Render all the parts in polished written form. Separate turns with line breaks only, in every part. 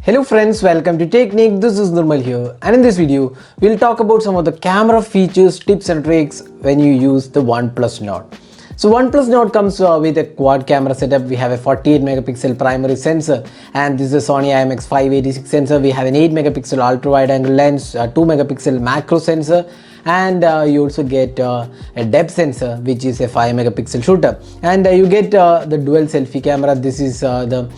Hello friends, welcome to Technique. This is Nirmal here, and in this video we'll talk about some of the camera features, tips and tricks when you use the OnePlus Nord. So OnePlus Nord comes with a quad camera setup. We have a 48 megapixel primary sensor, and this is a Sony IMX586 sensor. We have an 8 megapixel ultra wide angle lens, a 2 megapixel macro sensor, and you also get a depth sensor, which is a 5 megapixel shooter, and you get the dual selfie camera. This is the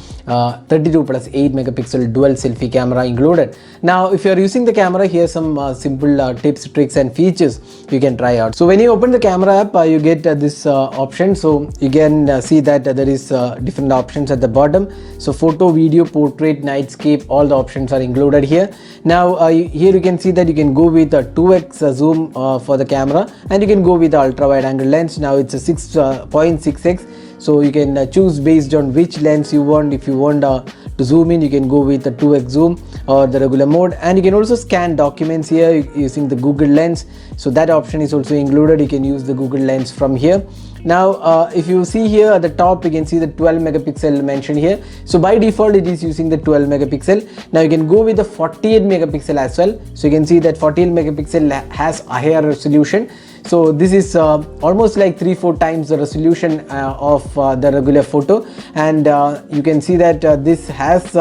32 plus 8 megapixel dual selfie camera included. Now if you are using the camera, here some simple tips, tricks and features you can try out. So when you open the camera app, you get this option. So you can see that there is different options at the bottom. So photo, video, portrait, nightscape, all the options are included here. Now here you can see that you can go with a 2x zoom for the camera, and you can go with the ultra wide angle lens. Now it's a 6.6x, so you can choose based on which lens you want. If you want to zoom in, you can go with the 2x zoom or the regular mode, and you can also scan documents here using the Google Lens. So that option is also included. You can use the Google Lens from here. Now if you see here at the top, you can see the 12 megapixel mentioned here. So by default it is using the 12 megapixel. Now you can go with the 48 megapixel as well. So you can see that 48 megapixel has a higher resolution. So this is almost like 3-4 times the resolution of the regular photo, and you can see that this has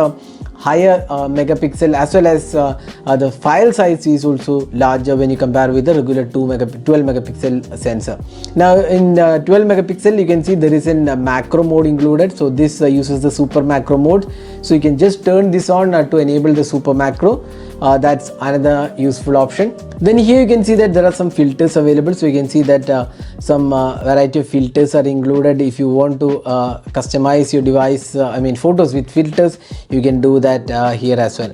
higher megapixel, as well as the file size is also larger when you compare with the regular 12 megapixel sensor. Now in 12 megapixel you can see there is a macro mode included. So this uses the super macro mode, so you can just turn this on to enable the super macro. That's another useful option. Then here you can see that there are some filters available. So you can see that some variety of filters are included. If you want to customize your device, photos with filters, you can do that here as well.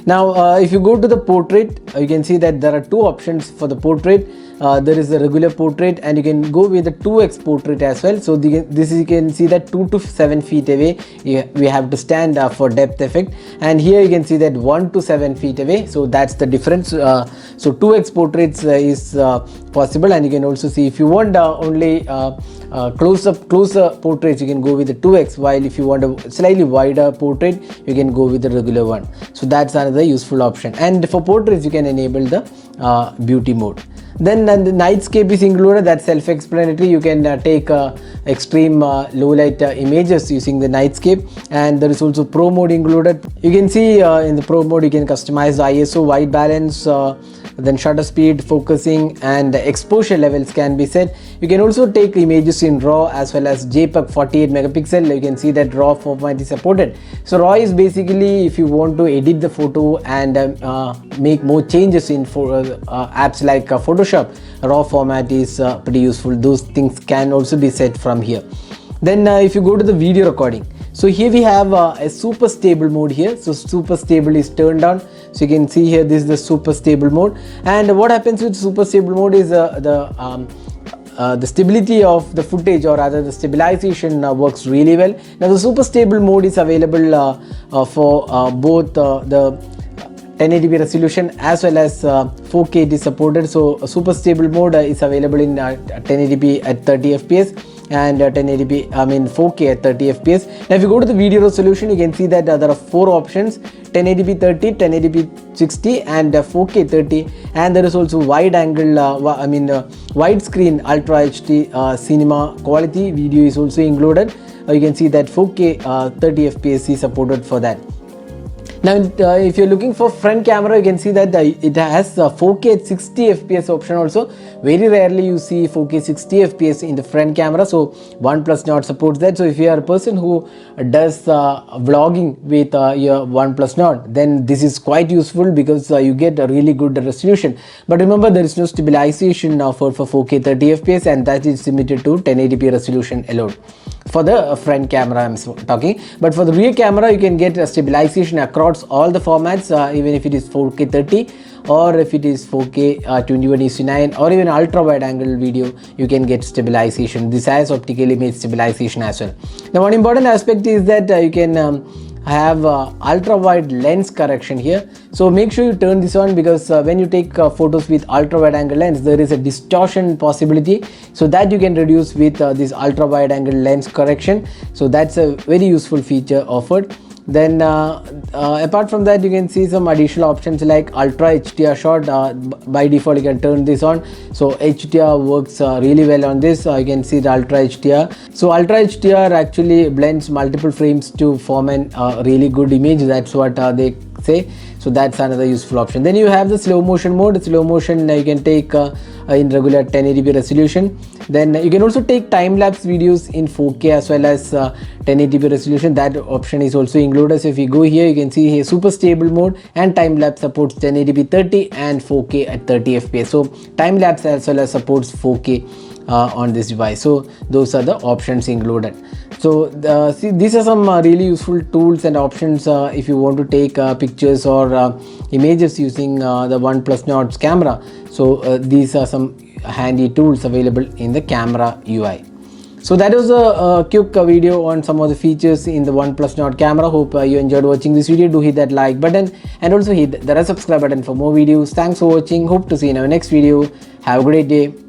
Now if you go to the portrait, you can see that there are two options for the portrait. There is a regular portrait, and you can go with the 2x portrait as well. So this you can see that 2 to 7 feet away we have to stand for depth effect, and here you can see that 1 to 7 feet away. So that's the difference. So 2x portraits is possible, and you can also see if you want only closer portraits, you can go with the 2x, while if you want a slightly wider portrait, you can go with the regular one. So that's another useful option. And for portraits you can enable the beauty mode. Then the nightscape is included. That's self-explanatory. You can take extreme low light images using the nightscape, and there is also pro mode included. You can see in the pro mode you can customize the ISO, white balance, then shutter speed, focusing, and exposure levels can be set. You can also take images in RAW as well as JPEG 48 megapixel. You can see that RAW format is supported. So RAW is basically if you want to edit the photo and make more changes in apps like Photoshop. RAW format is pretty useful. Those things can also be set from here. Then if you go to the video recording, so here we have a super stable mode here. So super stable is turned on. So you can see here this is the super stable mode, and what happens with super stable mode is the stability of the footage, or rather the stabilization works really well. Now the super stable mode is available for both the 1080p resolution as well as 4K it is supported. So super stable mode is available in 1080p at 30 fps and 4K at 30 fps. Now if you go to the video resolution, you can see that there are 4 options: 1080p 30, 1080p 60, and 4K 30. And there is also wide angle, widescreen Ultra HD cinema quality video is also included. You can see that 4K 30 fps is supported for that. Now if you're looking for front camera, you can see that it has 4K at 60 fps option also. Very rarely you see 4K 60 fps in the front camera, so OnePlus Nord supports that. So if you are a person who does vlogging with your OnePlus Nord, then this is quite useful because you get a really good resolution. But remember, there is no stabilization for 4K 30 fps, and that is limited to 1080p resolution alone for the front camera I'm talking. But for the rear camera, you can get a stabilization across all the formats, even if it is 4K 30 or if it is 4K 21:9 or even ultra wide angle video, you can get stabilization. This has optical image stabilization as well. Now one important aspect is that you can have ultra wide lens correction here. So make sure you turn this on, because when you take photos with ultra wide angle lens, there is a distortion possibility, so that you can reduce with this ultra wide angle lens correction. So that's a very useful feature offered. Then apart from that, you can see some additional options like ultra HDR shot. By default you can turn this on, so HDR works really well on this. You can see the ultra HDR. So ultra HDR actually blends multiple frames to form a really good image. That's what they say. So that's another useful option. Then you have the slow motion mode. Slow motion you can take in regular 1080p resolution. Then you can also take time-lapse videos in 4K as well as 1080p resolution. That option is also included. So if you go here, you can see here super stable mode, and time-lapse supports 1080p 30 and 4K at 30 fps. So time-lapse as well as supports 4K on this device. So those are the options included. So see, these are some really useful tools and options if you want to take pictures or images using the OnePlus Nord's camera. So these are some handy tools available in the camera UI. So that was a quick video on some of the features in the OnePlus Nord camera. Hope you enjoyed watching this video. Do hit that like button and also hit the subscribe button for more videos. Thanks for watching. Hope to see you in our next video. Have a great day.